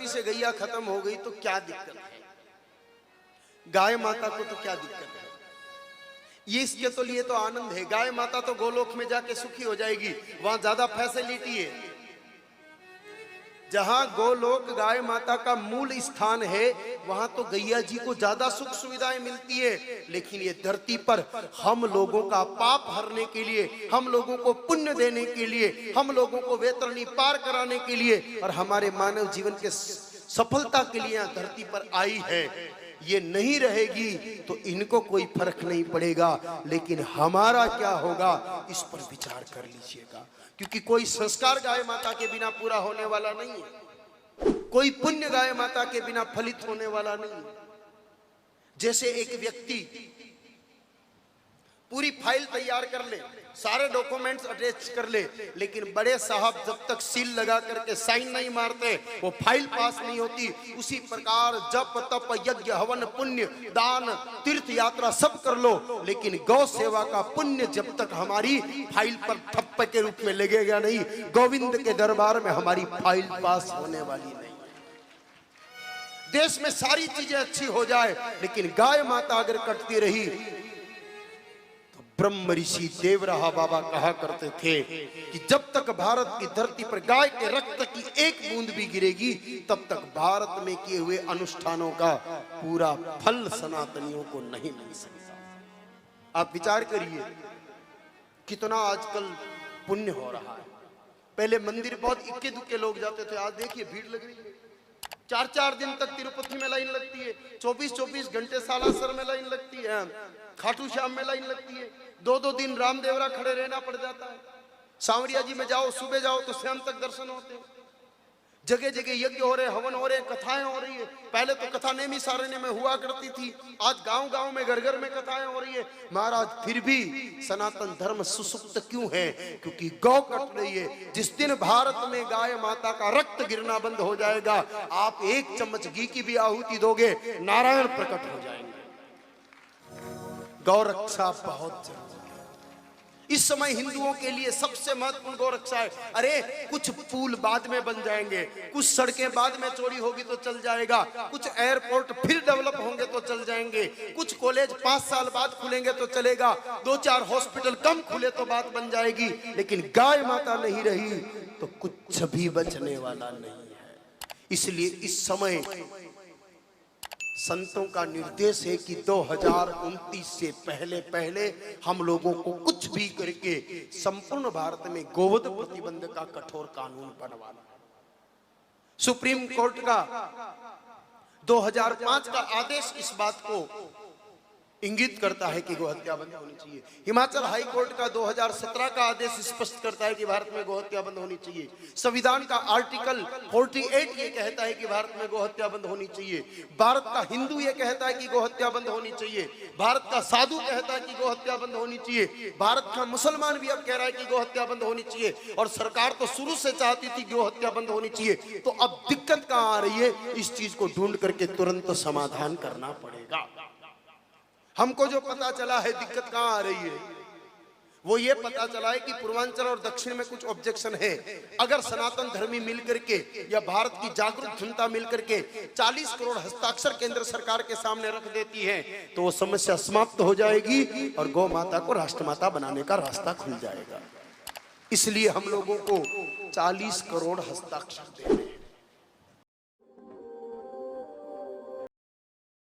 धरती से गैया खत्म हो गई तो क्या दिक्कत है, गाय माता को तो क्या दिक्कत है। ये इसके तो लिए तो आनंद है, गाय माता तो गोलोक में जाके सुखी हो जाएगी, वहां ज्यादा फैसिलिटी है। जहां गोलोक गाय माता का मूल स्थान है वहां तो गैया जी को ज्यादा सुख सुविधाएं मिलती है। लेकिन ये धरती पर हम लोगों का पाप हरने के लिए, हम लोगों को पुण्य देने के लिए, हम लोगों को वैतरणी पार कराने के लिए और हमारे मानव जीवन के सफलता के लिए यहाँ धरती पर आई है। ये नहीं रहेगी तो इनको कोई फर्क नहीं पड़ेगा, लेकिन हमारा क्या होगा इस पर विचार कर लीजिएगा। क्योंकि कोई संस्कार गाय माता के बिना पूरा होने वाला नहीं है, कोई पुण्य गाय माता के बिना फलित होने वाला नहीं है। जैसे एक व्यक्ति पूरी फाइल तैयार कर ले, सारे डॉक्यूमेंट्स अटैच कर ले, लेकिन बड़े साहब जब तक सील लगा करके साइन नहीं मारते वो फाइल पास नहीं होती। उसी प्रकार जप तप यज्ञ हवन पुण्य दान तीर्थ यात्रा सब कर लो, लेकिन गौ सेवा का पुण्य जब तक हमारी फाइल पर ठप्पे के रूप में लगेगा नहीं, गोविंद के दरबार में हमारी फाइल पास होने वाली नहीं। देश में सारी चीजें अच्छी हो जाए, लेकिन गाय माता अगर कटती रही, ब्रह्म ऋषि देवराहा बाबा कहा करते थे कि जब तक भारत की धरती पर गाय के रक्त की एक बूंद भी गिरेगी तब तक भारत में किए हुए अनुष्ठानों का पूरा फल सनातनियों को नहीं मिल सकता। आप विचार करिए कितना आजकल पुण्य हो रहा है। पहले मंदिर बहुत इक्के दुक्के लोग जाते थे, आज देखिए भीड़ लग रही है। 4-4 दिन तक तिरुपति में लाइन लगती है, 24-24 घंटे सालासर में लाइन लगती है, खाटू श्याम में लाइन लगती है, 2-2 दिन रामदेवरा खड़े रहना पड़ जाता है। सांवरिया जी में जाओ, सुबह जाओ तो शाम तक दर्शन होते हैं। जगह जगह यज्ञ हो रहे, हवन हो रहे, कथाएं हो रही है। पहले तो कथा नेमी सारण्य में हुआ करती थी, आज गांव गांव में घर घर में कथाएं हो रही है। महाराज फिर भी सनातन धर्म सुसुप्त क्यों है? क्योंकि गौ कट रही है। जिस दिन भारत में गाय माता का रक्त गिरना बंद हो जाएगा, आप 1 चम्मच घी की भी आहुति दोगे, नारायण प्रकट हो जाएंगे। गौ रक्षा बहुत जरूरी है। इस समय हिंदुओं के लिए सबसे महत्वपूर्ण गौ रक्षा है। अरे कुछ पुल बाद में बन जाएंगे, कुछ सड़कें बाद में चौड़ी होगी तो चल जाएगा, कुछ एयरपोर्ट फिर डेवलप होंगे तो चल जाएंगे, कुछ कॉलेज 5 साल बाद खुलेंगे तो चलेगा, 2-4 हॉस्पिटल कम खुले तो बात बन जाएगी। लेकिन गाय माता नहीं रही तो कुछ भी बचने वाला नहीं है। इसलिए इस समय संतों का निर्देश है कि 2029 से पहले हम लोगों को कुछ भी करके संपूर्ण भारत में गोवध प्रतिबंध का कठोर कानून बनवाना। सुप्रीम कोर्ट का 2005 का आदेश इस बात को इंगित करता है कि गोहत्या बंद होनी चाहिए। हिमाचल हाई कोर्ट का 2017 का आदेश स्पष्ट करता है कि भारत में गोहत्या बंद होनी चाहिए। संविधान का आर्टिकल 48 ये कहता है कि भारत में गोहत्या बंद होनी चाहिए। भारत का हिंदू ये कहता है कि गोहत्या बंद होनी चाहिए। भारत का साधु कहता है कि गोहत्या बंद होनी चाहिए। भारत का मुसलमान भी अब कह रहा है कि गोहत्या बंद होनी चाहिए। और सरकार तो शुरू से चाहती थी गोहत्या बंद होनी चाहिए। तो अब दिक्कत कहां आ रही है? इस चीज को ढूंढ करके तुरंत समाधान करना पड़ेगा। हमको जो पता चला है दिक्कत कहां आ रही है, वो ये पता चला है कि पूर्वांचल और दक्षिण में कुछ ऑब्जेक्शन है। अगर सनातन धर्मी मिलकर के या भारत की जागरूक जनता मिलकर के 40 करोड़ हस्ताक्षर केंद्र सरकार के सामने रख देती है तो वो समस्या समाप्त हो जाएगी और गौ माता को राष्ट्रमाता बनाने का रास्ता खुल जाएगा। इसलिए हम लोगों को 40 करोड़ हस्ताक्षर देने